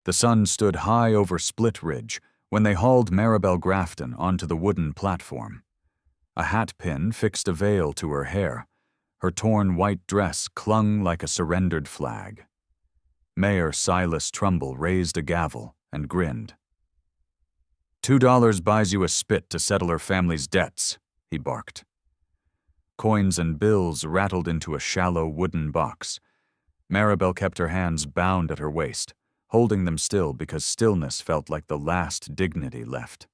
The sun stood high over Split Ridge when they hauled Maribel Grafton onto the wooden platform. A hat pin fixed a veil to her hair. Her torn white dress clung like a surrendered flag. Mayor Silas Trumbull raised a gavel and grinned. $2 buys you a spit to settle her family's debts, he barked. Coins and bills rattled into a shallow wooden box. Maribel kept her hands bound at her waist, holding them still because stillness felt like the last dignity left.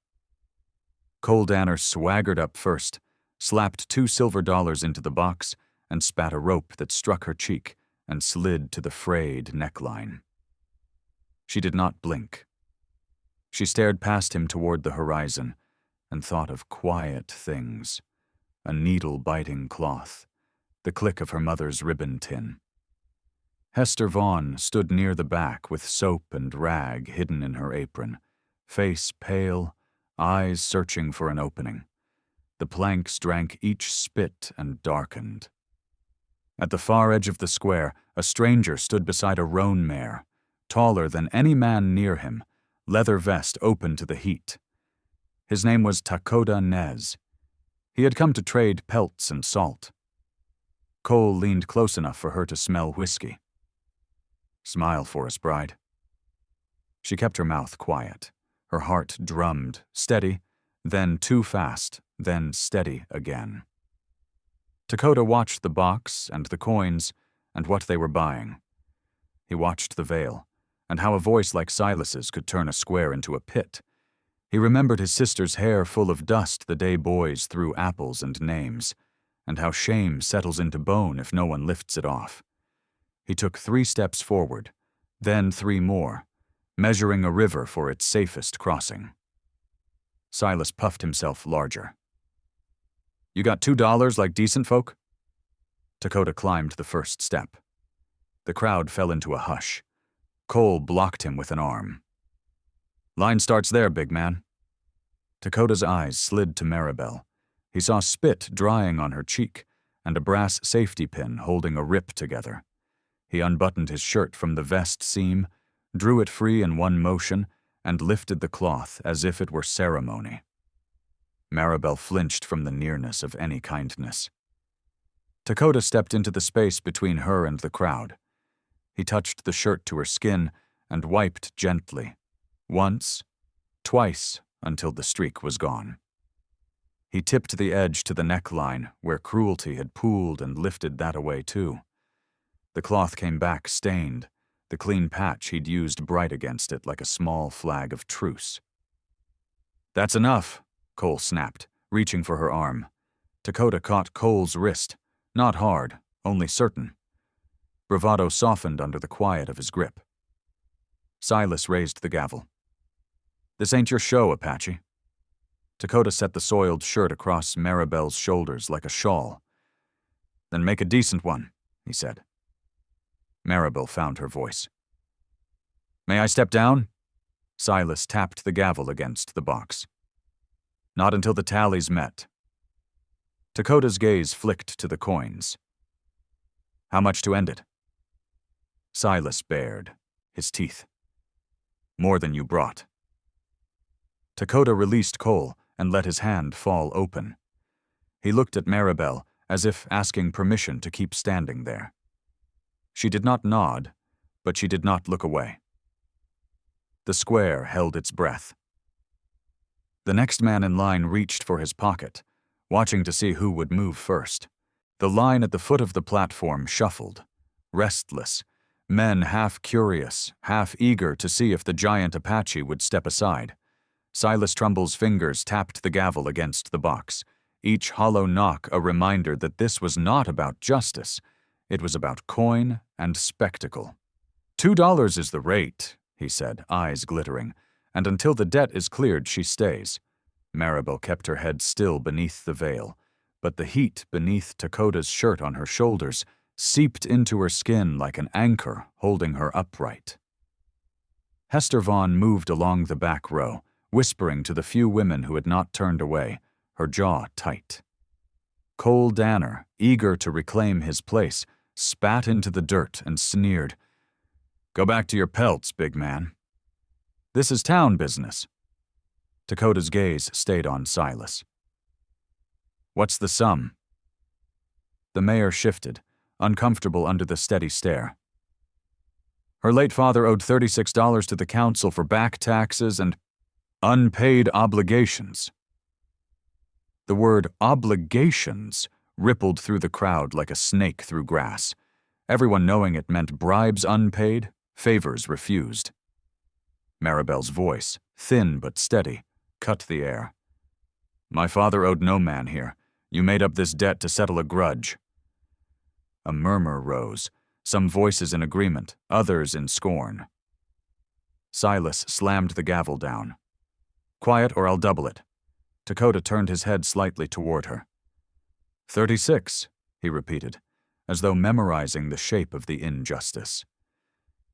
Cole Danner swaggered up first, slapped $2 silver into the box, and spat a rope that struck her cheek and slid to the frayed neckline. She did not blink. She stared past him toward the horizon and thought of quiet things. A needle-biting cloth, the click of her mother's ribbon tin. Hester Vaughn stood near the back with soap and rag hidden in her apron, face pale, eyes searching for an opening. The planks drank each spit and darkened. At the far edge of the square, a stranger stood beside a roan mare, taller than any man near him, leather vest open to the heat. His name was Takoda Nez. He had come to trade pelts and salt. Cole leaned close enough for her to smell whiskey. Smile for us, bride. She kept her mouth quiet. Her heart drummed, steady, then too fast, then steady again. Takoda watched the box and the coins and what they were buying. He watched the veil, and how a voice like Silas's could turn a square into a pit. He remembered his sister's hair full of dust the day boys threw apples and names, and how shame settles into bone if no one lifts it off. He took 3 steps forward, then 3 more, measuring a river for its safest crossing. Silas puffed himself larger. You got $2 like decent folk? Takoda climbed the first step. The crowd fell into a hush. Cole blocked him with an arm. Line starts there, big man. Takoda's eyes slid to Maribel. He saw spit drying on her cheek and a brass safety pin holding a rip together. He unbuttoned his shirt from the vest seam, drew it free in one motion, and lifted the cloth as if it were ceremony. Maribel flinched from the nearness of any kindness. Takoda stepped into the space between her and the crowd. He touched the shirt to her skin and wiped gently. Once, twice, until the streak was gone. He tipped the edge to the neckline, where cruelty had pooled and lifted that away too. The cloth came back stained, the clean patch he'd used bright against it like a small flag of truce. That's enough, Cole snapped, reaching for her arm. Takoda caught Cole's wrist, not hard, only certain. Bravado softened under the quiet of his grip. Silas raised the gavel. This ain't your show, Apache. Takoda set the soiled shirt across Maribel's shoulders like a shawl. Then make a decent one, he said. Maribel found her voice. May I step down? Silas tapped the gavel against the box. Not until the tallies met. Takoda's gaze flicked to the coins. How much to end it? Silas bared, his teeth. More than you brought. Takoda released Cole and let his hand fall open. He looked at Maribel as if asking permission to keep standing there. She did not nod, but she did not look away. The square held its breath. The next man in line reached for his pocket, watching to see who would move first. The line at the foot of the platform shuffled, restless, men half curious, half eager to see if the giant Apache would step aside. Silas Trumbull's fingers tapped the gavel against the box, each hollow knock a reminder that this was not about justice. It was about coin and spectacle. $2 is the rate, he said, eyes glittering, and until the debt is cleared, she stays. Maribel kept her head still beneath the veil, but the heat beneath Takoda's shirt on her shoulders seeped into her skin like an anchor holding her upright. Hester Vaughn moved along the back row, whispering to the few women who had not turned away, her jaw tight. Cole Danner, eager to reclaim his place, spat into the dirt and sneered. Go back to your pelts, big man. This is town business. Dakota's gaze stayed on Silas. What's the sum? The mayor shifted, uncomfortable under the steady stare. Her late father owed $36 to the council for back taxes and unpaid obligations. The word obligations rippled through the crowd like a snake through grass, everyone knowing it meant bribes unpaid, favors refused. Maribel's voice, thin but steady, cut the air. My father owed no man here. You made up this debt to settle a grudge. A murmur rose, some voices in agreement, others in scorn. Silas slammed the gavel down. Quiet or I'll double it. Dakota turned his head slightly toward her. 36, he repeated, as though memorizing the shape of the injustice.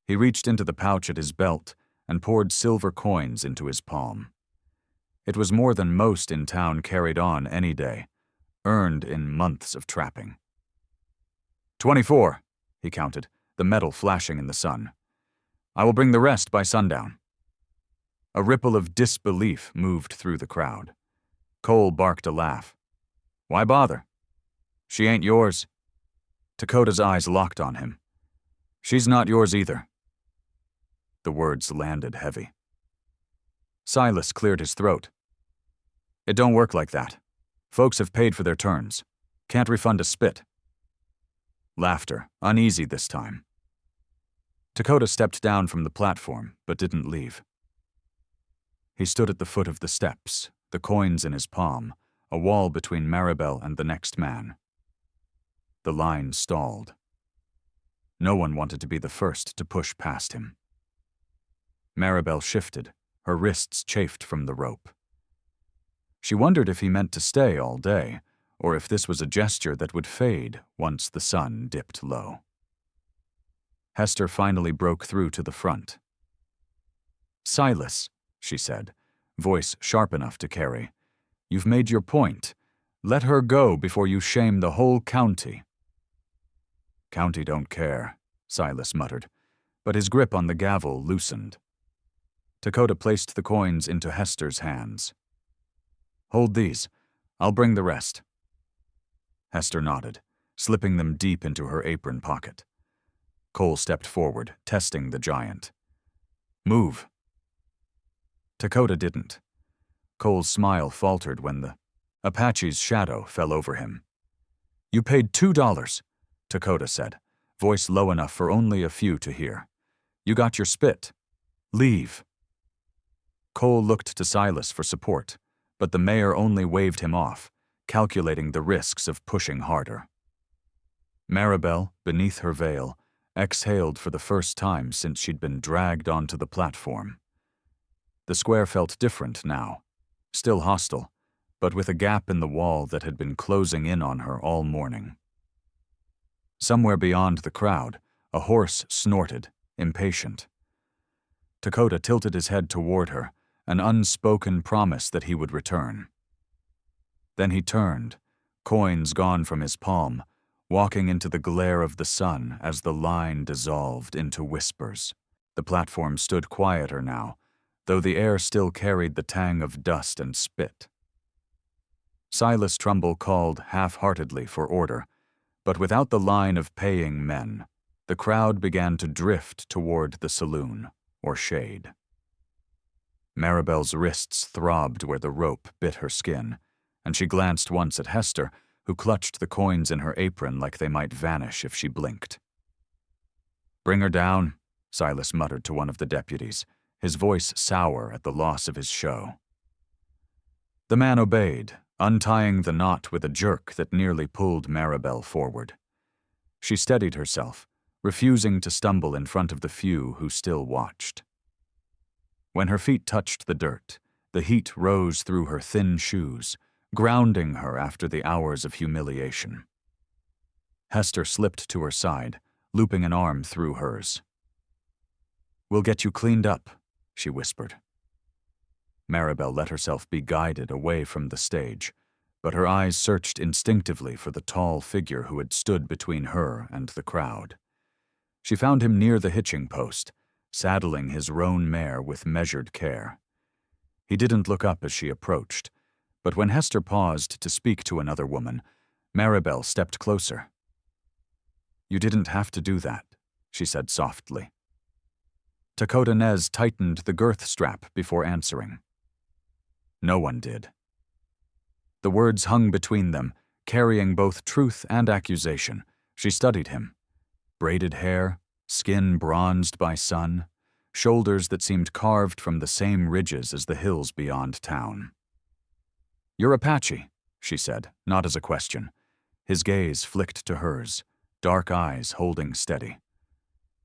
He reached into the pouch at his belt and poured silver coins into his palm. It was more than most in town carried on any day, earned in months of trapping. 24, he counted, the metal flashing in the sun. I will bring the rest by sundown. A ripple of disbelief moved through the crowd. Cole barked a laugh. Why bother? She ain't yours. Dakota's eyes locked on him. She's not yours either. The words landed heavy. Silas cleared his throat. It don't work like that. Folks have paid for their turns. Can't refund a spit. Laughter, uneasy this time. Dakota stepped down from the platform, but didn't leave. He stood at the foot of the steps, the coins in his palm, a wall between Maribel and the next man. The line stalled. No one wanted to be the first to push past him. Maribel shifted, her wrists chafed from the rope. She wondered if he meant to stay all day, or if this was a gesture that would fade once the sun dipped low. Hester finally broke through to the front. Silas, she said, voice sharp enough to carry, you've made your point. Let her go before you shame the whole county. County don't care, Silas muttered, but his grip on the gavel loosened. Dakota placed the coins into Hester's hands. Hold these. I'll bring the rest. Hester nodded, slipping them deep into her apron pocket. Cole stepped forward, testing the giant. Move. Dakota didn't. Cole's smile faltered when the Apache's shadow fell over him. You paid $2, Dakota said, voice low enough for only a few to hear. You got your spit. Leave. Cole looked to Silas for support, but the mayor only waved him off, calculating the risks of pushing harder. Maribel, beneath her veil, exhaled for the first time since she'd been dragged onto the platform. The square felt different now, still hostile, but with a gap in the wall that had been closing in on her all morning. Somewhere beyond the crowd, a horse snorted, impatient. Dakota tilted his head toward her, an unspoken promise that he would return. Then he turned, coins gone from his palm, walking into the glare of the sun as the line dissolved into whispers. The platform stood quieter now, though the air still carried the tang of dust and spit. Silas Trumbull called half-heartedly for order, but without the line of paying men, the crowd began to drift toward the saloon, or shade. Maribel's wrists throbbed where the rope bit her skin, and she glanced once at Hester, who clutched the coins in her apron like they might vanish if she blinked. Bring her down, Silas muttered to one of the deputies, his voice sour at the loss of his show. The man obeyed, untying the knot with a jerk that nearly pulled Maribel forward. She steadied herself, refusing to stumble in front of the few who still watched. When her feet touched the dirt, the heat rose through her thin shoes, grounding her after the hours of humiliation. Hester slipped to her side, looping an arm through hers. We'll get you cleaned up, she whispered. Maribel let herself be guided away from the stage, but her eyes searched instinctively for the tall figure who had stood between her and the crowd. She found him near the hitching post, saddling his roan mare with measured care. He didn't look up as she approached, but when Hester paused to speak to another woman, Maribel stepped closer. "You didn't have to do that," she said softly. Dakota Nez tightened the girth strap before answering. No one did. The words hung between them, carrying both truth and accusation. She studied him. Braided hair, skin bronzed by sun, shoulders that seemed carved from the same ridges as the hills beyond town. "You're Apache," she said, not as a question. His gaze flicked to hers, dark eyes holding steady.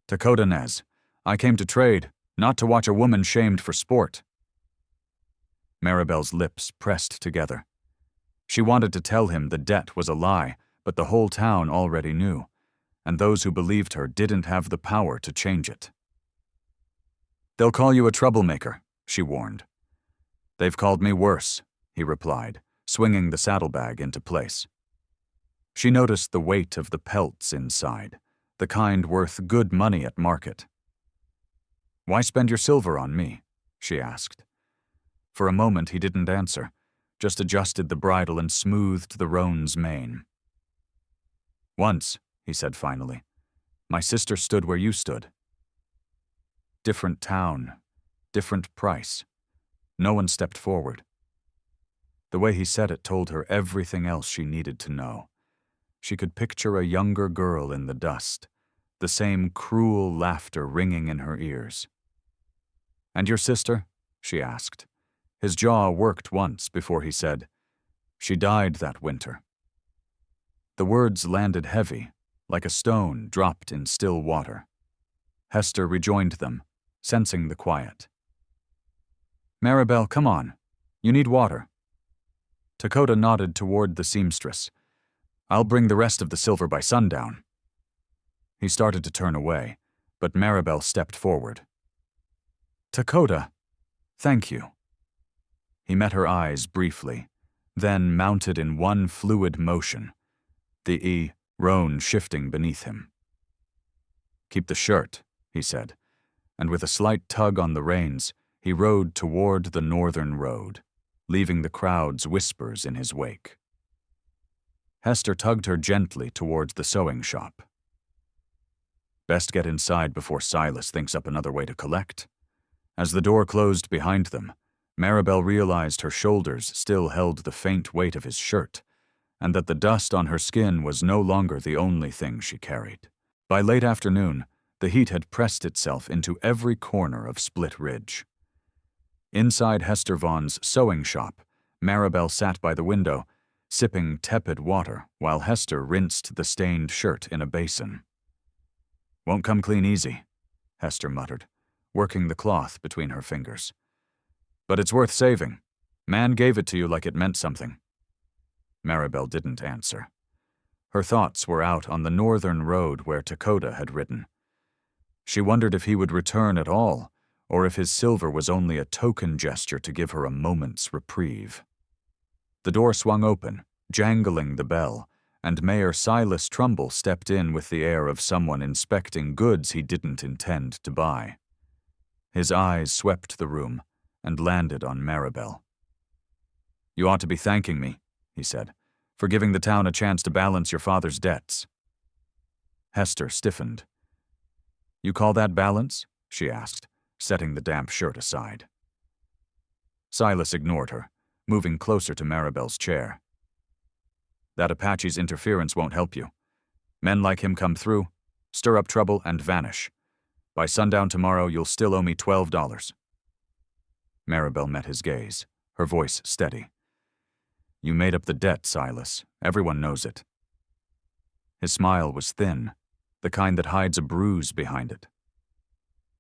"Dakota Nez, I came to trade, not to watch a woman shamed for sport." Maribel's lips pressed together. She wanted to tell him the debt was a lie, but the whole town already knew, and those who believed her didn't have the power to change it. "They'll call you a troublemaker," she warned. "They've called me worse," he replied, swinging the saddlebag into place. She noticed the weight of the pelts inside, the kind worth good money at market. "Why spend your silver on me?" she asked. For a moment he didn't answer, just adjusted the bridle and smoothed the roan's mane. "Once," he said finally, "my sister stood where you stood." Different town, different price. No one stepped forward. The way he said it told her everything else she needed to know. She could picture a younger girl in the dust, the same cruel laughter ringing in her ears. "And your sister?" she asked. His jaw worked once before he said, "She died that winter." The words landed heavy, like a stone dropped in still water. Hester rejoined them, sensing the quiet. "Maribel, come on. You need water." Dakota nodded toward the seamstress. "I'll bring the rest of the silver by sundown." He started to turn away, but Maribel stepped forward. "Dakota, thank you." He met her eyes briefly, then mounted in one fluid motion, the roan shifting beneath him. "Keep the shirt," he said, and with a slight tug on the reins, he rode toward the northern road, leaving the crowd's whispers in his wake. Hester tugged her gently towards the sewing shop. Best get inside before Silas thinks up another way to collect. As the door closed behind them, Maribel realized her shoulders still held the faint weight of his shirt, and that the dust on her skin was no longer the only thing she carried. By late afternoon, the heat had pressed itself into every corner of Split Ridge. Inside Hester Vaughn's sewing shop, Maribel sat by the window, sipping tepid water while Hester rinsed the stained shirt in a basin. "Won't come clean easy," Hester muttered, working the cloth between her fingers. "But it's worth saving. Man gave it to you like it meant something." Maribel didn't answer. Her thoughts were out on the northern road where Dakota had ridden. She wondered if he would return at all, or if his silver was only a token gesture to give her a moment's reprieve. The door swung open, jangling the bell, and Mayor Silas Trumbull stepped in with the air of someone inspecting goods he didn't intend to buy. His eyes swept the room and landed on Maribel. "You ought to be thanking me," he said, "for giving the town a chance to balance your father's debts." Hester stiffened. "You call that balance?" she asked, setting the damp shirt aside. Silas ignored her, moving closer to Maribel's chair. "That Apache's interference won't help you. Men like him come through, stir up trouble, and vanish. By sundown tomorrow, you'll still owe me $12. Maribel met his gaze, her voice steady. "You made up the debt, Silas. Everyone knows it." His smile was thin, the kind that hides a bruise behind it.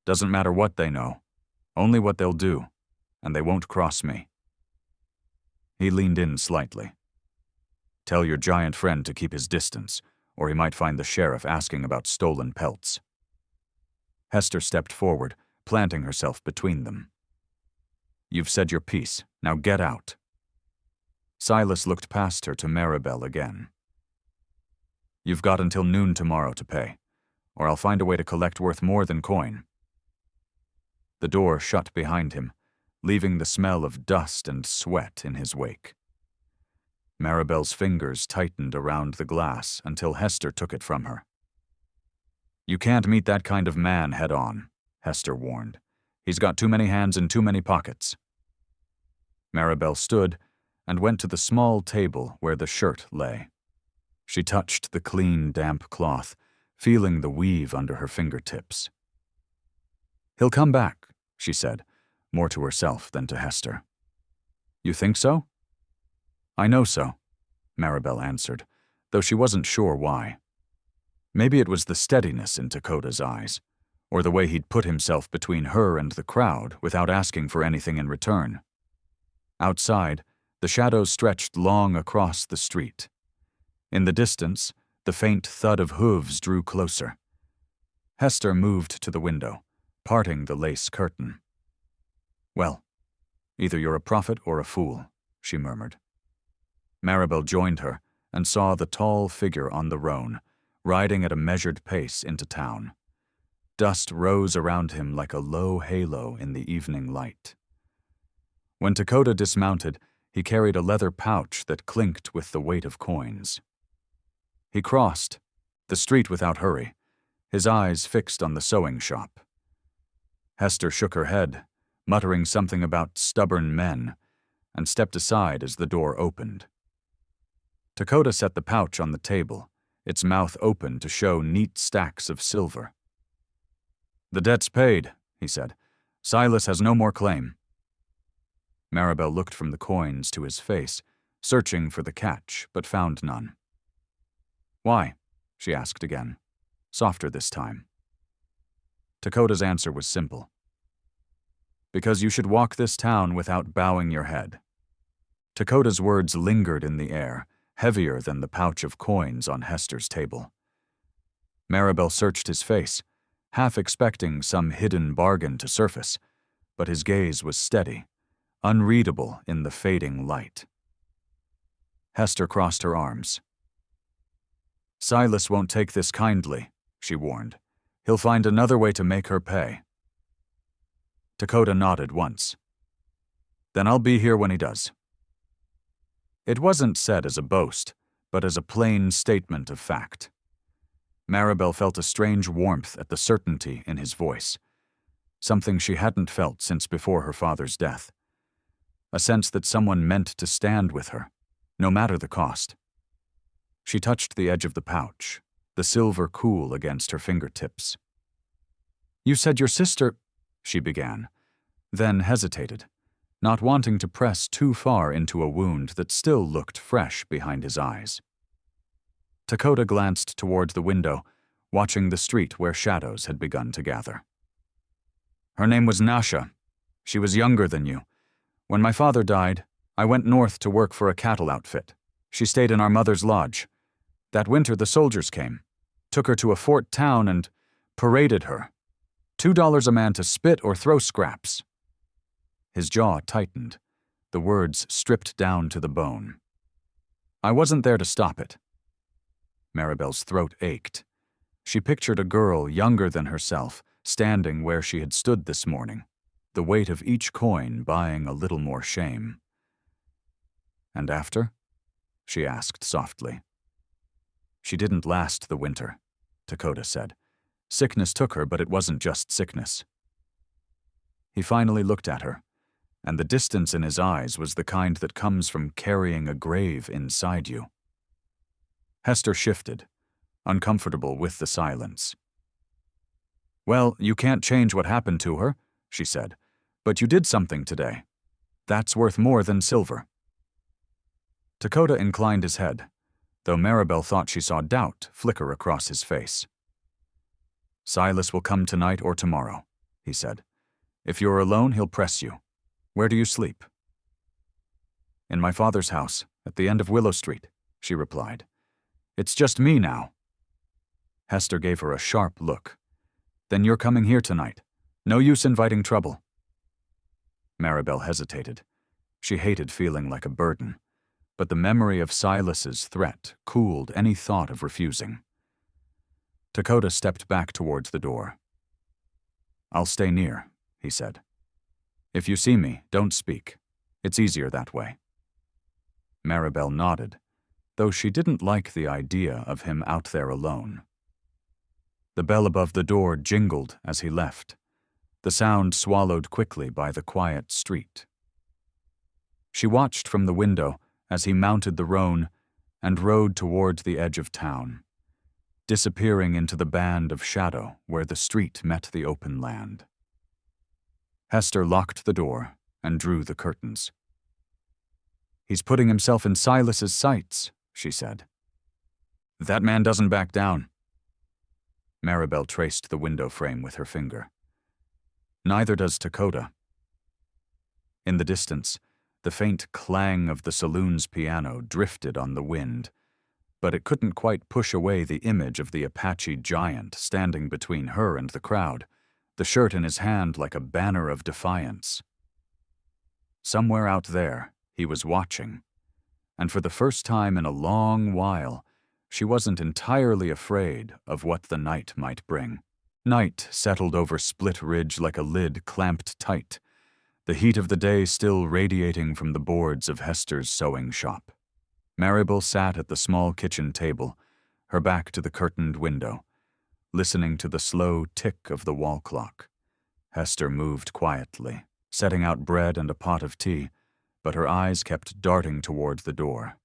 "Doesn't matter what they know, only what they'll do, and they won't cross me." He leaned in slightly. "Tell your giant friend to keep his distance, or he might find the sheriff asking about stolen pelts." Hester stepped forward, planting herself between them. "You've said your piece. Now get out." Silas looked past her to Maribel again. "You've got until noon tomorrow to pay, or I'll find a way to collect worth more than coin." The door shut behind him, leaving the smell of dust and sweat in his wake. Maribel's fingers tightened around the glass until Hester took it from her. "You can't meet that kind of man head-on," Hester warned. "He's got too many hands and too many pockets." Maribel stood and went to the small table where the shirt lay. She touched the clean, damp cloth, feeling the weave under her fingertips. "He'll come back," she said, more to herself than to Hester. "You think so?" "I know so," Maribel answered, though she wasn't sure why. Maybe it was the steadiness in Dakota's eyes, or the way he'd put himself between her and the crowd without asking for anything in return. Outside, the shadows stretched long across the street. In the distance, the faint thud of hooves drew closer. Hester moved to the window, parting the lace curtain. "Well, either you're a prophet or a fool," she murmured. Maribel joined her and saw the tall figure on the roan, riding at a measured pace into town. Dust rose around him like a low halo in the evening light. When Dakota dismounted, he carried a leather pouch that clinked with the weight of coins. He crossed the street without hurry, his eyes fixed on the sewing shop. Hester shook her head, muttering something about stubborn men, and stepped aside as the door opened. Dakota set the pouch on the table, its mouth open to show neat stacks of silver. "The debt's paid," he said. "Silas has no more claim." Maribel looked from the coins to his face, searching for the catch, but found none. "Why?" she asked again, softer this time. Dakota's answer was simple. "Because you should walk this town without bowing your head." Dakota's words lingered in the air, heavier than the pouch of coins on Hester's table. Maribel searched his face, half expecting some hidden bargain to surface, but his gaze was steady, unreadable in the fading light. Hester crossed her arms. "Silas won't take this kindly," she warned. "He'll find another way to make her pay." Dakota nodded once. "Then I'll be here when he does." It wasn't said as a boast, but as a plain statement of fact. Maribel felt a strange warmth at the certainty in his voice, something she hadn't felt since before her father's death. A sense that someone meant to stand with her, no matter the cost. She touched the edge of the pouch, the silver cool against her fingertips. "You said your sister—" she began, then hesitated, not wanting to press too far into a wound that still looked fresh behind his eyes. Dakota glanced toward the window, watching the street where shadows had begun to gather. "Her name was Nasha. She was younger than you. When my father died, I went north to work for a cattle outfit. She stayed in our mother's lodge. That winter the soldiers came, took her to a fort town and paraded her. $2 a man to spit or throw scraps." His jaw tightened, the words stripped down to the bone. "I wasn't there to stop it." Maribel's throat ached. She pictured a girl younger than herself, standing where she had stood this morning, the weight of each coin buying a little more shame. "And after?" she asked softly. "She didn't last the winter," Dakota said. "Sickness took her, but it wasn't just sickness." He finally looked at her, and the distance in his eyes was the kind that comes from carrying a grave inside you. Hester shifted, uncomfortable with the silence. "Well, you can't change what happened to her," she said, "but you did something today. That's worth more than silver." Dakota inclined his head, though Maribel thought she saw doubt flicker across his face. "Silas will come tonight or tomorrow," he said. "If you're alone, he'll press you. Where do you sleep?" "In my father's house, at the end of Willow Street," she replied. "It's just me now." Hester gave her a sharp look. "Then you're coming here tonight. No use inviting trouble." Maribel hesitated. She hated feeling like a burden, but the memory of Silas's threat cooled any thought of refusing. Dakota stepped back towards the door. "I'll stay near," he said. If you see me, don't speak. It's easier that way. Maribel nodded, though she didn't like the idea of him out there alone. The bell above the door jingled as he left, the sound swallowed quickly by the quiet street. She watched from the window as he mounted the roan and rode toward the edge of town, disappearing into the band of shadow where the street met the open land. Hester locked the door and drew the curtains. He's putting himself in Silas's sights, she said. That man doesn't back down. Maribel traced the window frame with her finger. Neither does Dakota. In the distance, the faint clang of the saloon's piano drifted on the wind, but it couldn't quite push away the image of the Apache giant standing between her and the crowd, the shirt in his hand like a banner of defiance. Somewhere out there, he was watching, and for the first time in a long while, she wasn't entirely afraid of what the night might bring. Night settled over Split Ridge like a lid clamped tight, the heat of the day still radiating from the boards of Hester's sewing shop. Maribel sat at the small kitchen table, her back to the curtained window, listening to the slow tick of the wall clock. Hester moved quietly, setting out bread and a pot of tea, but her eyes kept darting toward the door.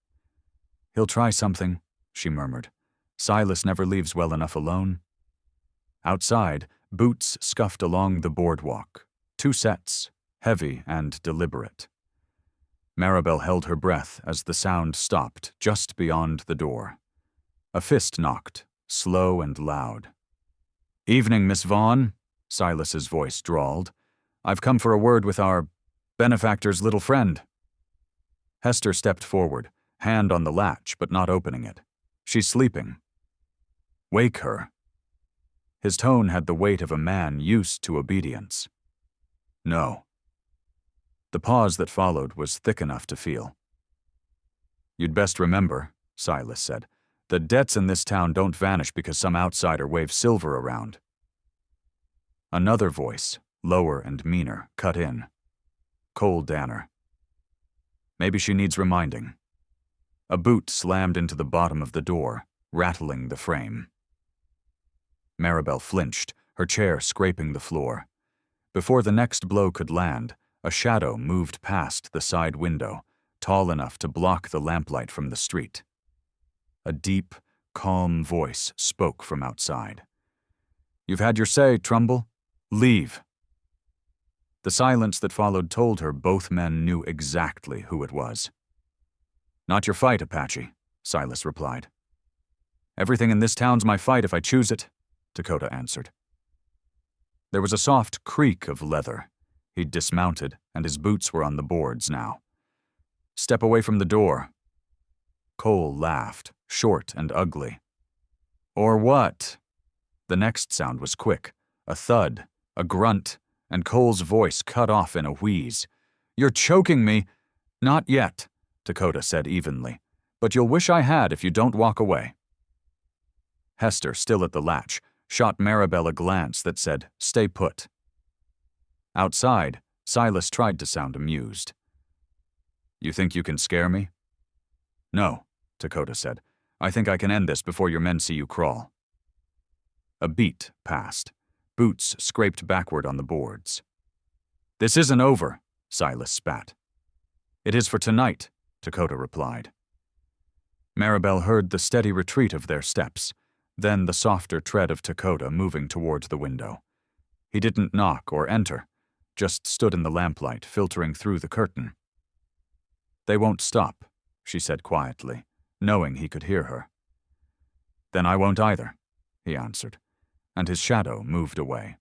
He'll try something, she murmured. Silas never leaves well enough alone. Outside, boots scuffed along the boardwalk, 2 sets, heavy and deliberate. Maribel held her breath as the sound stopped just beyond the door. A fist knocked, slow and loud. Evening, Miss Vaughn, Silas's voice drawled. I've come for a word with our benefactor's little friend. Hester stepped forward, hand on the latch but not opening it. She's sleeping. Wake her. His tone had the weight of a man used to obedience. No. The pause that followed was thick enough to feel. You'd best remember, Silas said, the debts in this town don't vanish because some outsider waves silver around. Another voice, lower and meaner, cut in. Cole Danner. Maybe she needs reminding. A boot slammed into the bottom of the door, rattling the frame. Maribel flinched, her chair scraping the floor. Before the next blow could land, a shadow moved past the side window, tall enough to block the lamplight from the street. A deep, calm voice spoke from outside. You've had your say, Trumbull. Leave. The silence that followed told her both men knew exactly who it was. Not your fight, Apache, Silas replied. Everything in this town's my fight if I choose it, Dakota answered. There was a soft creak of leather. He'd dismounted, and his boots were on the boards now. Step away from the door. Cole laughed, short and ugly. Or what? The next sound was quick, a thud, a grunt, and Cole's voice cut off in a wheeze. You're choking me. Not yet, Dakota said evenly, but you'll wish I had if you don't walk away. Hester, still at the latch, shot Maribel a glance that said, stay put. Outside, Silas tried to sound amused. You think you can scare me? No, Dakota said. I think I can end this before your men see you crawl. A beat passed. Boots scraped backward on the boards. This isn't over, Silas spat. It is for tonight, Dakota replied. Maribel heard the steady retreat of their steps, then the softer tread of Dakota moving toward the window. He didn't knock or enter, just stood in the lamplight, filtering through the curtain. They won't stop, she said quietly, knowing he could hear her. Then I won't either, he answered, and his shadow moved away.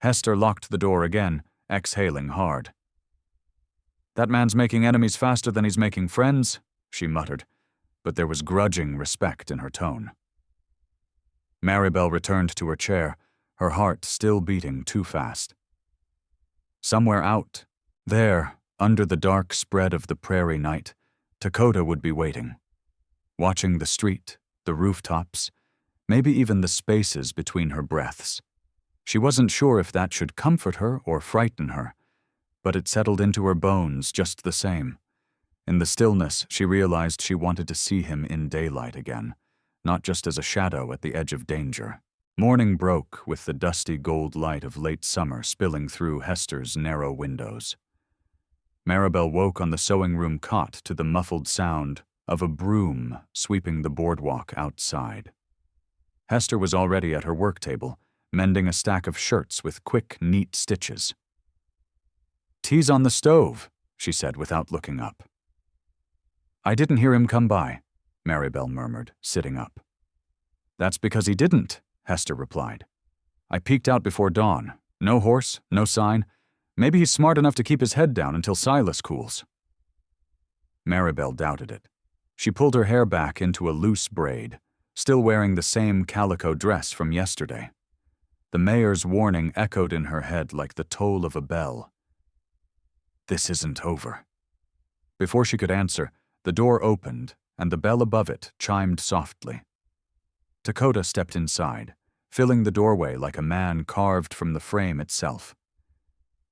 Hester locked the door again, exhaling hard. That man's making enemies faster than he's making friends, she muttered, but there was grudging respect in her tone. Maribel returned to her chair, her heart still beating too fast. Somewhere out, there, under the dark spread of the prairie night, Dakota would be waiting, watching the street, the rooftops, maybe even the spaces between her breaths. She wasn't sure if that should comfort her or frighten her, but it settled into her bones just the same. In the stillness, she realized she wanted to see him in daylight again, not just as a shadow at the edge of danger. Morning broke with the dusty gold light of late summer spilling through Hester's narrow windows. Maribel woke on the sewing room cot to the muffled sound of a broom sweeping the boardwalk outside. Hester was already at her work table, mending a stack of shirts with quick, neat stitches. "Tea's on the stove," she said without looking up. "I didn't hear him come by," Maribel murmured, sitting up. "That's because he didn't," Hester replied. "I peeked out before dawn. No horse, no sign. Maybe he's smart enough to keep his head down until Silas cools." Maribel doubted it. She pulled her hair back into a loose braid, still wearing the same calico dress from yesterday. The mayor's warning echoed in her head like the toll of a bell. This isn't over. Before she could answer, the door opened and the bell above it chimed softly. Dakota stepped inside, filling the doorway like a man carved from the frame itself.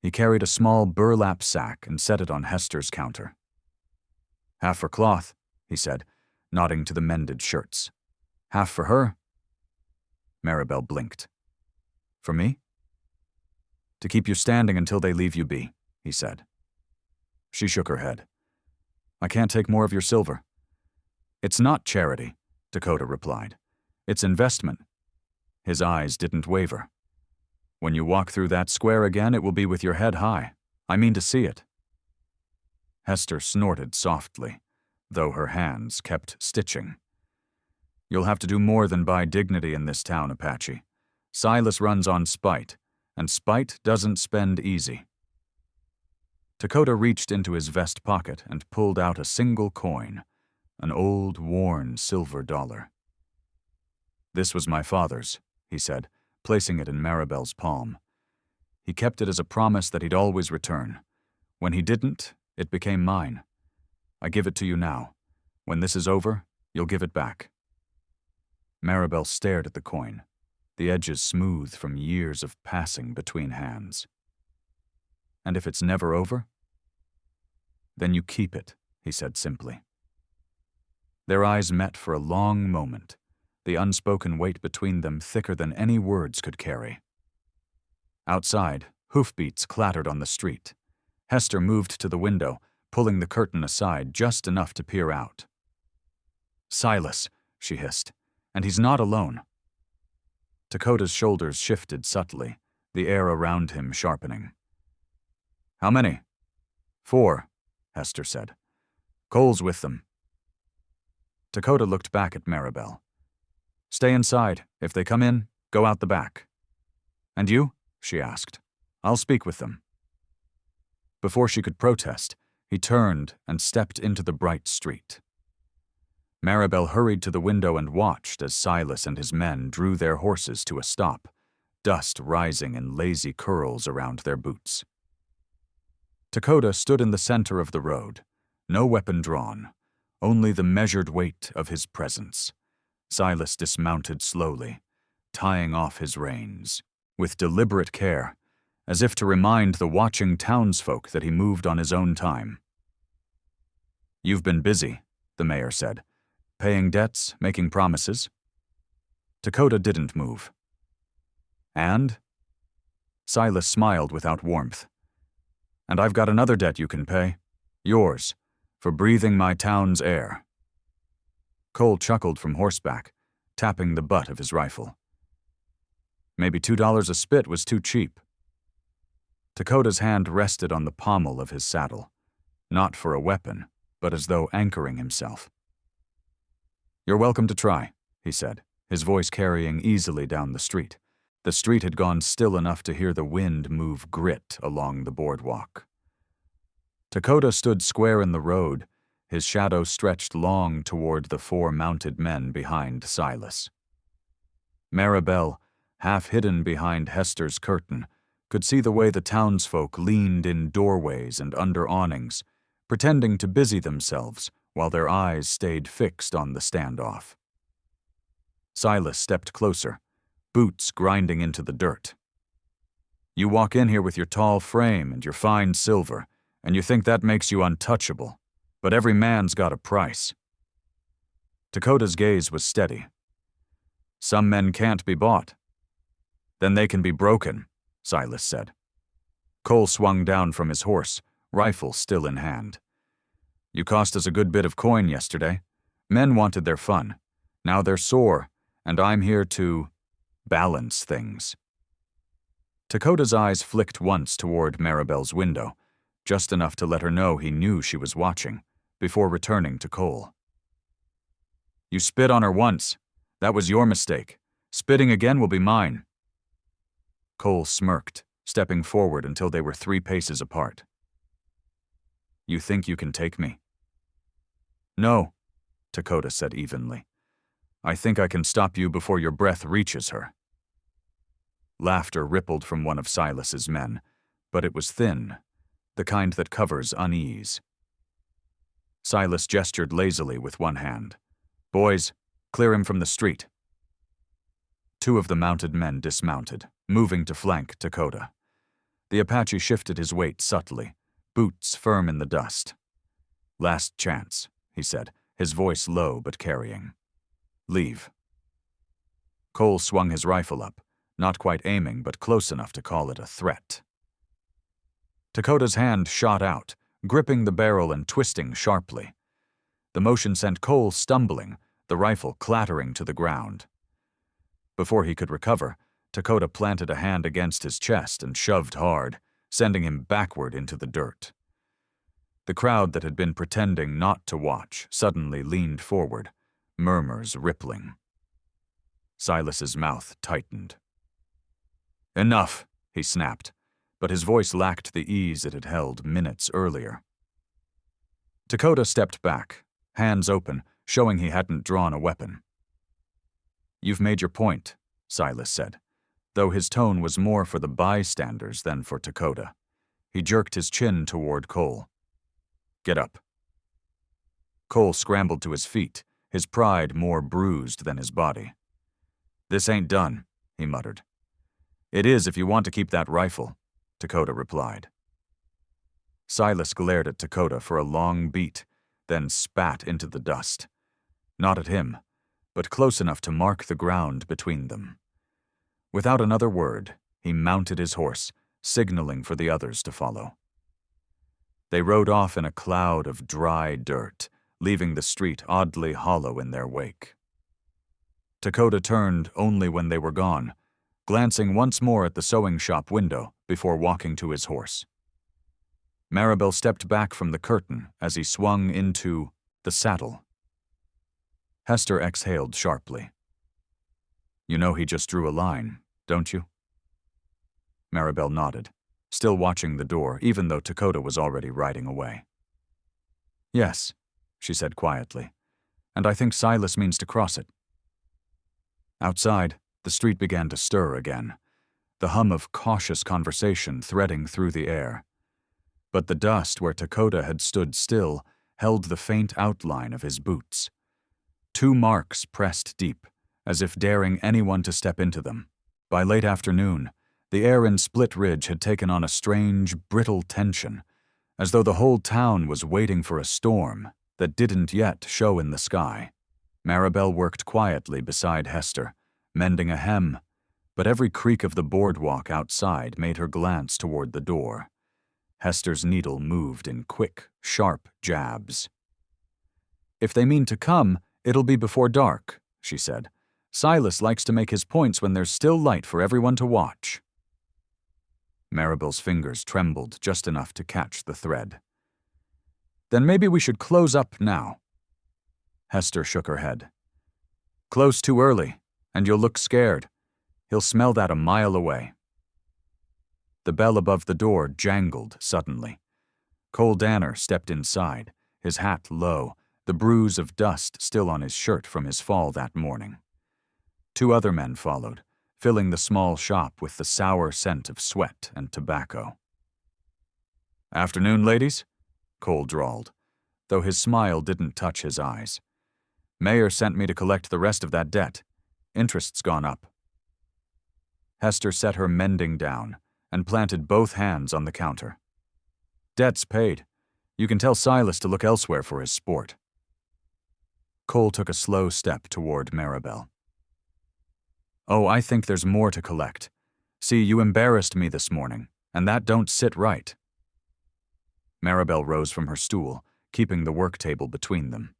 He carried a small burlap sack and set it on Hester's counter. "Half for cloth," he said, nodding to the mended shirts. "Half for her?" Maribel blinked. "For me?" "To keep you standing until they leave you be," he said. She shook her head. "I can't take more of your silver." "It's not charity," Dakota replied. "It's investment." His eyes didn't waver. "When you walk through that square again, it will be with your head high. I mean to see it." Hester snorted softly, though her hands kept stitching. "You'll have to do more than buy dignity in this town, Apache. Silas runs on spite, and spite doesn't spend easy." Dakota reached into his vest pocket and pulled out a single coin, an old, worn silver dollar. "This was my father's," he said, placing it in Maribel's palm. "He kept it as a promise that he'd always return. When he didn't, it became mine. I give it to you now. When this is over, you'll give it back." Maribel stared at the coin, the edges smooth from years of passing between hands. "And if it's never over?" "Then you keep it," he said simply. Their eyes met for a long moment, the unspoken weight between them thicker than any words could carry. Outside, hoofbeats clattered on the street. Hester moved to the window, pulling the curtain aside just enough to peer out. "Silas," she hissed, "and he's not alone." Dakota's shoulders shifted subtly, the air around him sharpening. "How many?" "4, Hester said. "Cole's with them." Dakota looked back at Maribel. "Stay inside. If they come in, go out the back." "And you?" she asked. "I'll speak with them." Before she could protest, he turned and stepped into the bright street. Maribel hurried to the window and watched as Silas and his men drew their horses to a stop, dust rising in lazy curls around their boots. Dakota stood in the center of the road, no weapon drawn, only the measured weight of his presence. Silas dismounted slowly, tying off his reins, with deliberate care, as if to remind the watching townsfolk that he moved on his own time. "You've been busy," the mayor said, "paying debts, making promises." Dakota didn't move. "And?" Silas smiled without warmth. "And I've got another debt you can pay. Yours, for breathing my town's air." Cole chuckled from horseback, tapping the butt of his rifle. "Maybe $2 a spit was too cheap." Dakota's hand rested on the pommel of his saddle, not for a weapon, but as though anchoring himself. "You're welcome to try," he said, his voice carrying easily down the street. The street had gone still enough to hear the wind move grit along the boardwalk. Dakota stood square in the road, his shadow stretched long toward the 4 mounted men behind Silas. Maribel, half hidden behind Hester's curtain, could see the way the townsfolk leaned in doorways and under awnings, pretending to busy themselves while their eyes stayed fixed on the standoff. Silas stepped closer, boots grinding into the dirt. You walk in here with your tall frame and your fine silver, and you think that makes you untouchable. But every man's got a price. Dakota's gaze was steady. Some men can't be bought. Then they can be broken, Silas said. Cole swung down from his horse, rifle still in hand. You cost us a good bit of coin yesterday. Men wanted their fun. Now they're sore, and I'm here to balance things. Dakota's eyes flicked once toward Maribel's window, just enough to let her know he knew she was watching, before returning to Cole. You spit on her once. That was your mistake. Spitting again will be mine. Cole smirked, stepping forward until they were 3 paces apart. You think you can take me? No, Dakota said evenly. I think I can stop you before your breath reaches her. Laughter rippled from one of Silas's men, but it was thin, the kind that covers unease. Silas gestured lazily with one hand. Boys, clear him from the street. 2 of the mounted men dismounted, moving to flank Dakota. The Apache shifted his weight subtly, boots firm in the dust. Last chance, he said, his voice low but carrying. Leave. Cole swung his rifle up, not quite aiming but close enough to call it a threat. Dakota's hand shot out, gripping the barrel and twisting sharply. The motion sent Cole stumbling, the rifle clattering to the ground. Before he could recover, Dakota planted a hand against his chest and shoved hard, sending him backward into the dirt. The crowd that had been pretending not to watch suddenly leaned forward, murmurs rippling. Silas's mouth tightened. Enough, he snapped, but his voice lacked the ease it had held minutes earlier. Dakota stepped back, hands open, showing he hadn't drawn a weapon. You've made your point, Silas said, though his tone was more for the bystanders than for Dakota. He jerked his chin toward Cole. Get up. Cole scrambled to his feet, his pride more bruised than his body. This ain't done, he muttered. It is if you want to keep that rifle, Dakota replied. Silas glared at Dakota for a long beat, then spat into the dust. Not at him, but close enough to mark the ground between them. Without another word, he mounted his horse, signaling for the others to follow. They rode off in a cloud of dry dirt, leaving the street oddly hollow in their wake. Dakota turned only when they were gone, glancing once more at the sewing shop window before walking to his horse. Maribel stepped back from the curtain as he swung into the saddle. Hester exhaled sharply. You know he just drew a line, don't you? Maribel nodded, still watching the door even though Dakota was already riding away. Yes, she said quietly, and I think Silas means to cross it. Outside, the street began to stir again, the hum of cautious conversation threading through the air. But the dust where Dakota had stood still held the faint outline of his boots. 2 marks pressed deep, as if daring anyone to step into them. By late afternoon, the air in Split Ridge had taken on a strange, brittle tension, as though the whole town was waiting for a storm that didn't yet show in the sky. Maribel worked quietly beside Hester, mending a hem, but every creak of the boardwalk outside made her glance toward the door. Hester's needle moved in quick, sharp jabs. If they mean to come, it'll be before dark, she said. Silas likes to make his points when there's still light for everyone to watch. Maribel's fingers trembled just enough to catch the thread. Then maybe we should close up now. Hester shook her head. Close too early, and you'll look scared. He'll smell that a mile away. The bell above the door jangled suddenly. Cole Danner stepped inside, his hat low, the bruise of dust still on his shirt from his fall that morning. 2 other men followed, filling the small shop with the sour scent of sweat and tobacco. Afternoon, ladies, Cole drawled, though his smile didn't touch his eyes. Mayor sent me to collect the rest of that debt. Interest's gone up. Hester set her mending down, and planted both hands on the counter. "Debt's paid. You can tell Silas to look elsewhere for his sport." Cole took a slow step toward Maribel. "Oh, I think there's more to collect. See, you embarrassed me this morning, and that don't sit right." Maribel rose from her stool, keeping the work table between them.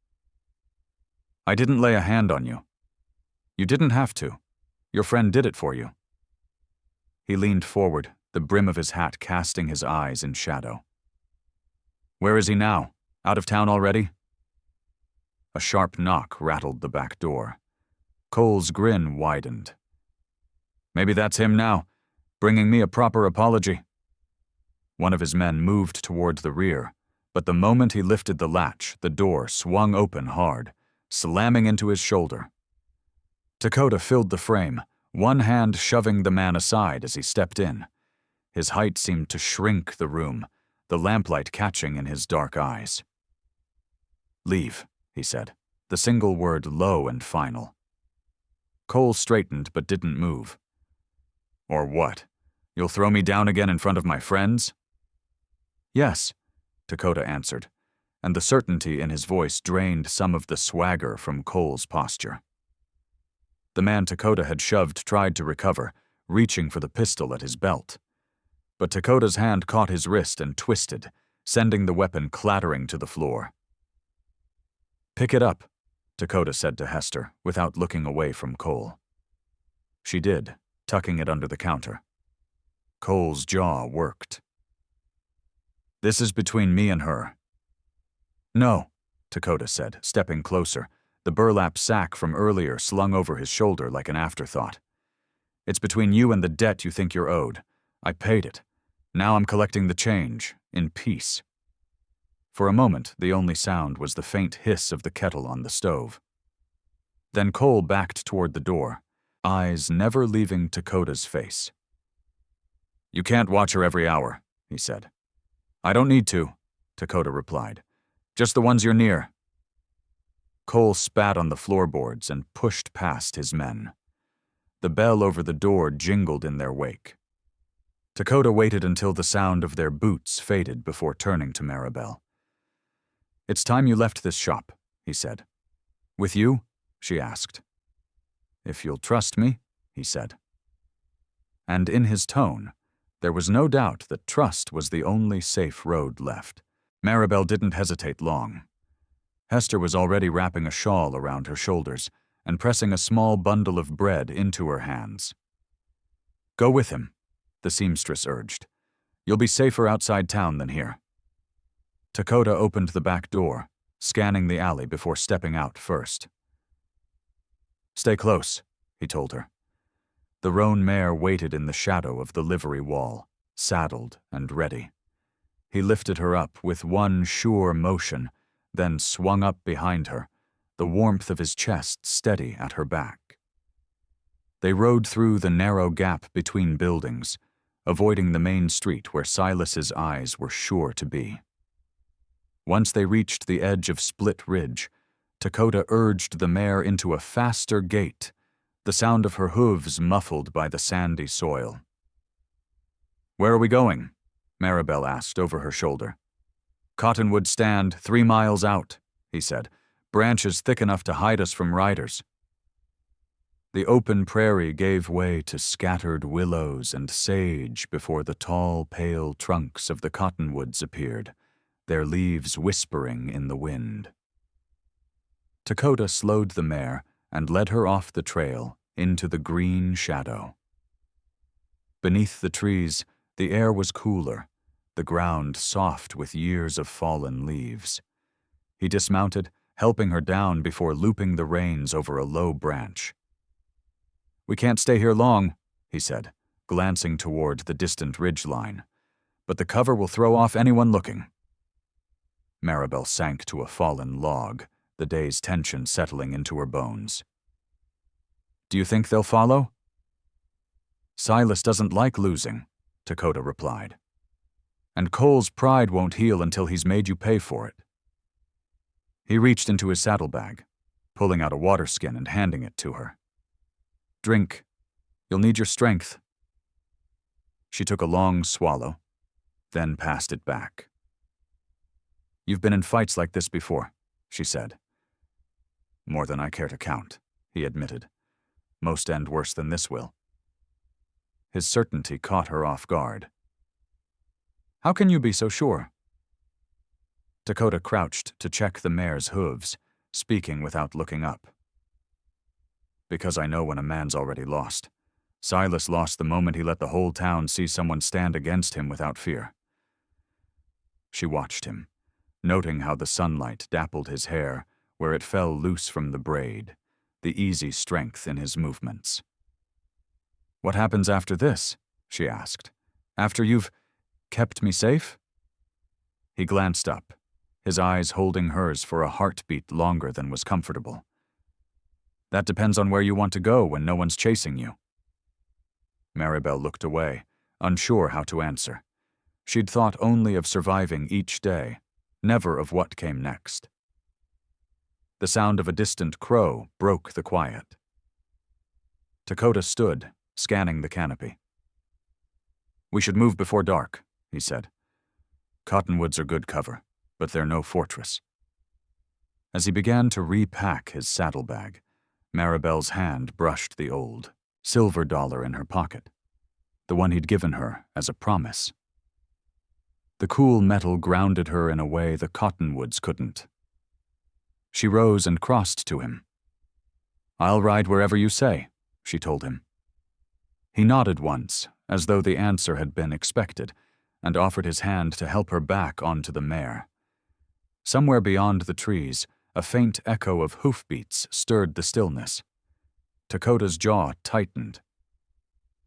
"I didn't lay a hand on you. You didn't have to. Your friend did it for you." He leaned forward, the brim of his hat casting his eyes in shadow. "Where is he now? Out of town already?" A sharp knock rattled the back door. Cole's grin widened. "Maybe that's him now, bringing me a proper apology." One of his men moved toward the rear, but the moment he lifted the latch, the door swung open hard, slamming into his shoulder. Dakota filled the frame, one hand shoving the man aside as he stepped in. His height seemed to shrink the room, the lamplight catching in his dark eyes. "Leave," he said, the single word low and final. Cole straightened but didn't move. "Or what? You'll throw me down again in front of my friends?" "Yes," Dakota answered, and the certainty in his voice drained some of the swagger from Cole's posture. The man Dakota had shoved tried to recover, reaching for the pistol at his belt. But Dakota's hand caught his wrist and twisted, sending the weapon clattering to the floor. "Pick it up," Dakota said to Hester, without looking away from Cole. She did, tucking it under the counter. Cole's jaw worked. "This is between me and her." "No," Dakota said, stepping closer, the burlap sack from earlier slung over his shoulder like an afterthought. "It's between you and the debt you think you're owed. I paid it. Now I'm collecting the change, in peace." For a moment, the only sound was the faint hiss of the kettle on the stove. Then Cole backed toward the door, eyes never leaving Dakota's face. "You can't watch her every hour," he said. "I don't need to," Dakota replied. "Just the ones you're near." Cole spat on the floorboards and pushed past his men. The bell over the door jingled in their wake. Dakota waited until the sound of their boots faded before turning to Maribel. "It's time you left this shop," he said. "With you?" she asked. "If you'll trust me," he said. And in his tone, there was no doubt that trust was the only safe road left. Maribel didn't hesitate long. Hester was already wrapping a shawl around her shoulders and pressing a small bundle of bread into her hands. "Go with him," the seamstress urged. "You'll be safer outside town than here." Dakota opened the back door, scanning the alley before stepping out first. "Stay close," he told her. The roan mare waited in the shadow of the livery wall, saddled and ready. He lifted her up with one sure motion, then swung up behind her, the warmth of his chest steady at her back. They rode through the narrow gap between buildings, avoiding the main street where Silas's eyes were sure to be. Once they reached the edge of Split Ridge, Dakota urged the mare into a faster gait, the sound of her hooves muffled by the sandy soil. "Where are we going?" Maribel asked over her shoulder. "Cottonwood Stand, 3 miles out," he said. "Branches thick enough to hide us from riders." The open prairie gave way to scattered willows and sage before the tall, pale trunks of the cottonwoods appeared, their leaves whispering in the wind. Dakota slowed the mare and led her off the trail into the green shadow. Beneath the trees, the air was cooler, the ground soft with years of fallen leaves. He dismounted, helping her down before looping the reins over a low branch. "We can't stay here long," he said, glancing toward the distant ridgeline. "But the cover will throw off anyone looking." Maribel sank to a fallen log, the day's tension settling into her bones. "Do you think they'll follow?" "Silas doesn't like losing," Dakota replied. "And Cole's pride won't heal until he's made you pay for it." He reached into his saddlebag, pulling out a water skin and handing it to her. "Drink. You'll need your strength." She took a long swallow, then passed it back. "You've been in fights like this before," she said. "More than I care to count," he admitted. "Most end worse than this will." His certainty caught her off guard. "How can you be so sure?" Dakota crouched to check the mare's hooves, speaking without looking up. "Because I know when a man's already lost. Silas lost the moment he let the whole town see someone stand against him without fear." She watched him, noting how the sunlight dappled his hair where it fell loose from the braid, the easy strength in his movements. "What happens after this?" she asked. "After you've kept me safe?" He glanced up, his eyes holding hers for a heartbeat longer than was comfortable. "That depends on where you want to go when no one's chasing you." Maribel looked away, unsure how to answer. She'd thought only of surviving each day, never of what came next. The sound of a distant crow broke the quiet. Dakota stood, scanning the canopy. "We should move before dark," he said. "Cottonwoods are good cover, but they're no fortress." As he began to repack his saddlebag, Maribel's hand brushed the old silver dollar in her pocket, the one he'd given her as a promise. The cool metal grounded her in a way the cottonwoods couldn't. She rose and crossed to him. "I'll ride wherever you say," she told him. He nodded once, as though the answer had been expected, and offered his hand to help her back onto the mare. Somewhere beyond the trees, a faint echo of hoofbeats stirred the stillness. Dakota's jaw tightened.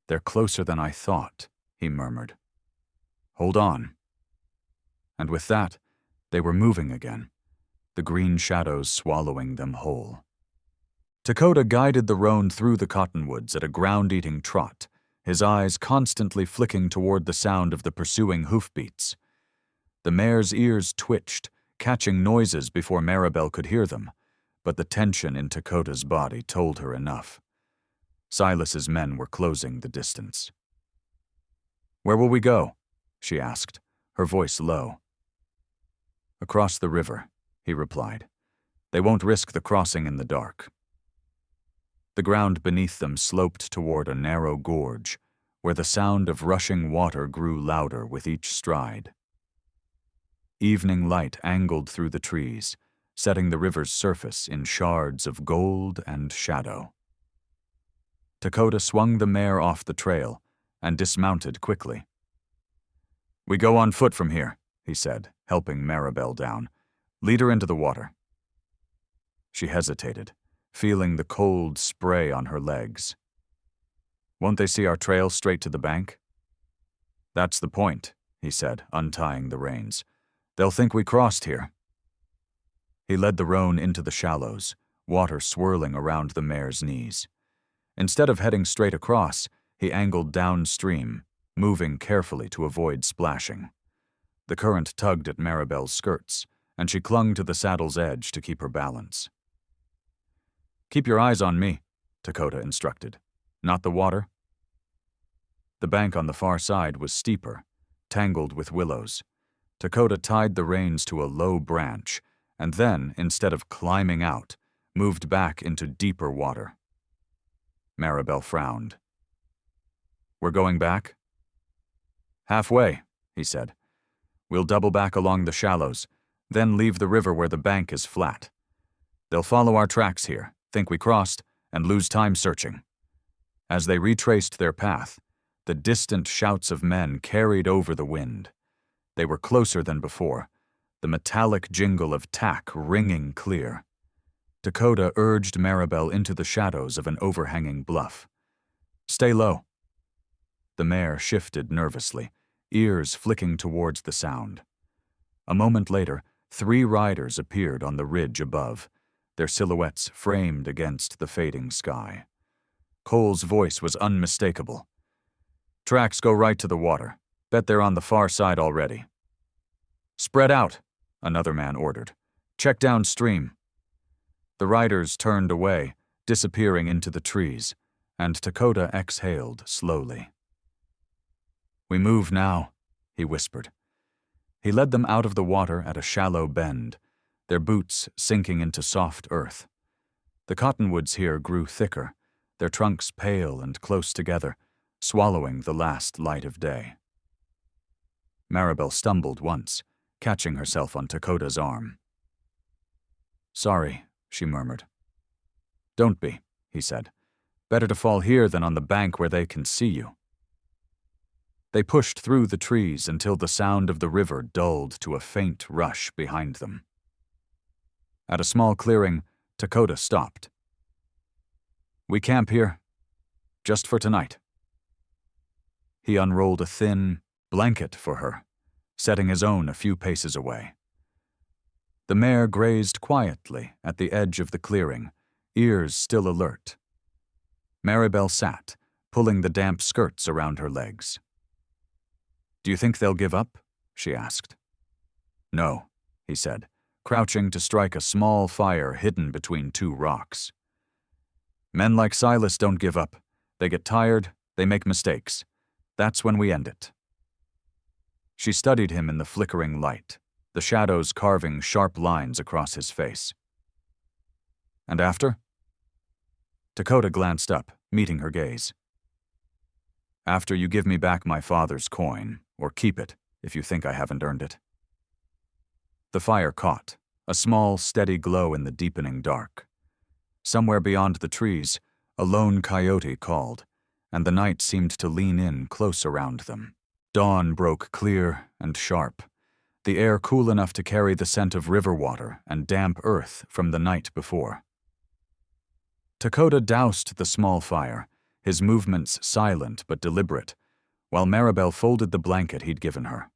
"They're closer than I thought," he murmured. "Hold on." And with that, they were moving again, the green shadows swallowing them whole. Dakota guided the roan through the cottonwoods at a ground-eating trot, his eyes constantly flicking toward the sound of the pursuing hoofbeats. The mare's ears twitched, catching noises before Maribel could hear them, but the tension in Dakota's body told her enough. Silas's men were closing the distance. "Where will we go?" she asked, her voice low. "Across the river," he replied. "They won't risk the crossing in the dark." The ground beneath them sloped toward a narrow gorge, where the sound of rushing water grew louder with each stride. Evening light angled through the trees, setting the river's surface in shards of gold and shadow. Dakota swung the mare off the trail and dismounted quickly. "We go on foot from here," he said, helping Maribel down. "Lead her into the water." She hesitated, feeling the cold spray on her legs. "Won't they see our trail straight to the bank?" "That's the point," he said, untying the reins. "They'll think we crossed here." He led the roan into the shallows, water swirling around the mare's knees. Instead of heading straight across, he angled downstream, moving carefully to avoid splashing. The current tugged at Maribel's skirts, and she clung to the saddle's edge to keep her balance. "Keep your eyes on me," Dakota instructed. "Not the water." The bank on the far side was steeper, tangled with willows. Dakota tied the reins to a low branch, and then, instead of climbing out, moved back into deeper water. Maribel frowned. "We're going back?" "Halfway," he said. "We'll double back along the shallows, then leave the river where the bank is flat. They'll follow our tracks here, think we crossed, and lose time searching." As they retraced their path, the distant shouts of men carried over the wind. They were closer than before, the metallic jingle of tack ringing clear. Dakota urged Maribel into the shadows of an overhanging bluff. "Stay low." The mare shifted nervously, ears flicking towards the sound. A moment later, 3 riders appeared on the ridge above, their silhouettes framed against the fading sky. Cole's voice was unmistakable. "Tracks go right to the water. Bet they're on the far side already." "Spread out," another man ordered. "Check downstream." The riders turned away, disappearing into the trees, and Dakota exhaled slowly. "We move now," he whispered. He led them out of the water at a shallow bend, their boots sinking into soft earth. The cottonwoods here grew thicker, their trunks pale and close together, swallowing the last light of day. Maribel stumbled once, catching herself on Tekoda's arm. "Sorry," she murmured. "Don't be," he said. "Better to fall here than on the bank where they can see you." They pushed through the trees until the sound of the river dulled to a faint rush behind them. At a small clearing, Tekoda stopped. "We camp here, just for tonight." He unrolled a thin blanket for her, setting his own a few paces away. The mare grazed quietly at the edge of the clearing, ears still alert. Maribel sat, pulling the damp skirts around her legs. "Do you think they'll give up?" she asked. "No," he said, crouching to strike a small fire hidden between two rocks. "Men like Silas don't give up. They get tired, they make mistakes. That's when we end it." She studied him in the flickering light, the shadows carving sharp lines across his face. "And after?" Tekoda glanced up, meeting her gaze. "After you give me back my father's coin, or keep it if you think I haven't earned it." The fire caught, a small, steady glow in the deepening dark. Somewhere beyond the trees, a lone coyote called, and the night seemed to lean in close around them. Dawn broke clear and sharp, the air cool enough to carry the scent of river water and damp earth from the night before. Tekoda doused the small fire, his movements silent but deliberate, while Maribel folded the blanket he'd given her.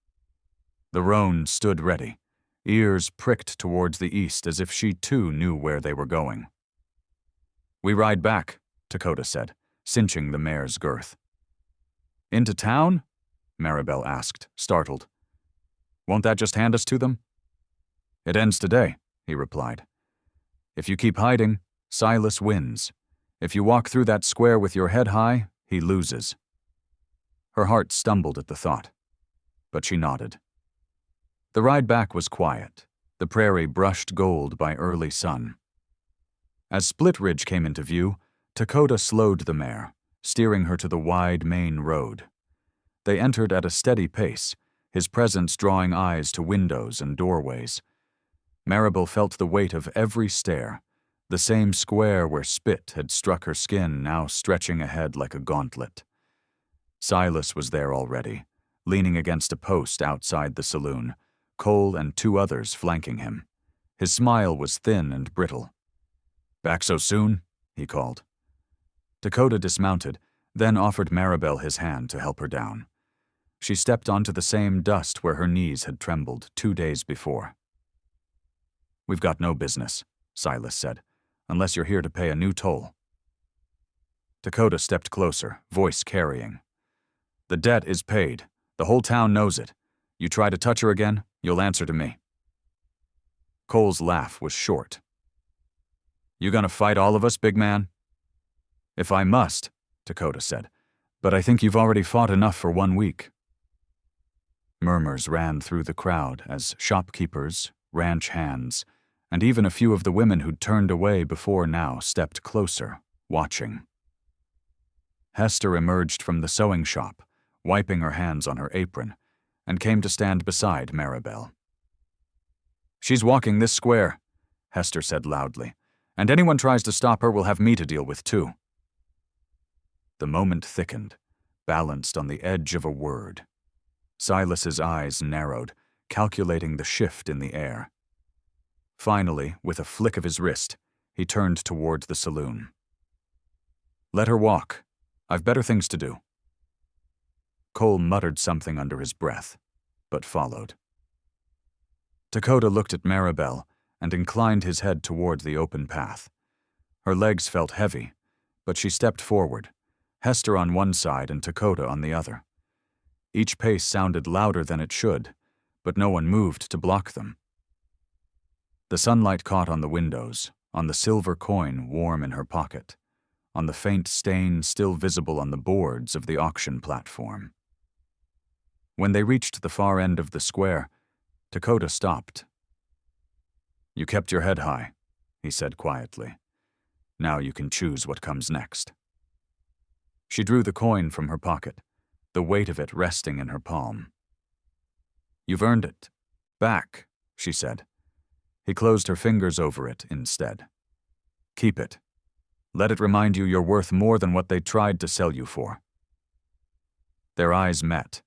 The roan stood ready, ears pricked towards the east as if she too knew where they were going. "We ride back," Tekoda said, cinching the mare's girth. "Into town?" Maribel asked, startled. "Won't that just hand us to them?" "It ends today," he replied. "If you keep hiding, Silas wins. If you walk through that square with your head high, he loses." Her heart stumbled at the thought, but she nodded. The ride back was quiet, the prairie brushed gold by early sun. As Split Ridge came into view, Tekoda slowed the mare, steering her to the wide main road. They entered at a steady pace, his presence drawing eyes to windows and doorways. Maribel felt the weight of every stair, the same square where spit had struck her skin now stretching ahead like a gauntlet. Silas was there already, leaning against a post outside the saloon, Cole and two others flanking him. His smile was thin and brittle. "Back so soon?" he called. Tekoda dismounted, then offered Maribel his hand to help her down. She stepped onto the same dust where her knees had trembled 2 days before. "We've got no business," Silas said, "unless you're here to pay a new toll." Tekoda stepped closer, voice carrying. "The debt is paid. The whole town knows it. You try to touch her again, you'll answer to me." Cole's laugh was short. "You gonna fight all of us, big man?" "If I must," Tekoda said, "but I think you've already fought enough for 1 week." Murmurs ran through the crowd as shopkeepers, ranch hands, and even a few of the women who'd turned away before now stepped closer, watching. Hester emerged from the sewing shop, wiping her hands on her apron, and came to stand beside Maribel. "She's walking this square," Hester said loudly, "and anyone tries to stop her will have me to deal with too." The moment thickened, balanced on the edge of a word. Silas's eyes narrowed, calculating the shift in the air. Finally, with a flick of his wrist, he turned toward the saloon. "Let her walk. I've better things to do." Cole muttered something under his breath, but followed. Tekoda looked at Maribel and inclined his head toward the open path. Her legs felt heavy, but she stepped forward, Hester on one side and Tekoda on the other. Each pace sounded louder than it should, but no one moved to block them. The sunlight caught on the windows, on the silver coin warm in her pocket, on the faint stain still visible on the boards of the auction platform. When they reached the far end of the square, Dakota stopped. "You kept your head high," he said quietly. "Now you can choose what comes next." She drew the coin from her pocket, the weight of it resting in her palm. "You've earned it. Back," she said. He closed her fingers over it instead. "Keep it. Let it remind you you're worth more than what they tried to sell you for." Their eyes met,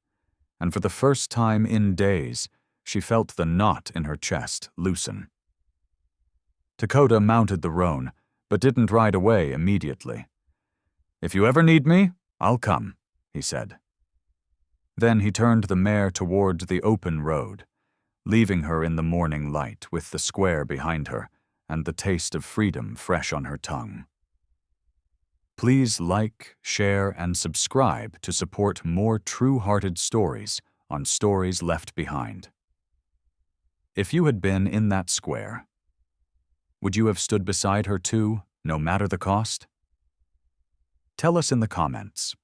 and for the first time in days, she felt the knot in her chest loosen. Dakota mounted the roan, but didn't ride away immediately. "If you ever need me, I'll come," he said. Then he turned the mare toward the open road, leaving her in the morning light with the square behind her and the taste of freedom fresh on her tongue. Please like, share, and subscribe to support more true-hearted stories on Stories Left Behind. If you had been in that square, would you have stood beside her too, no matter the cost? Tell us in the comments.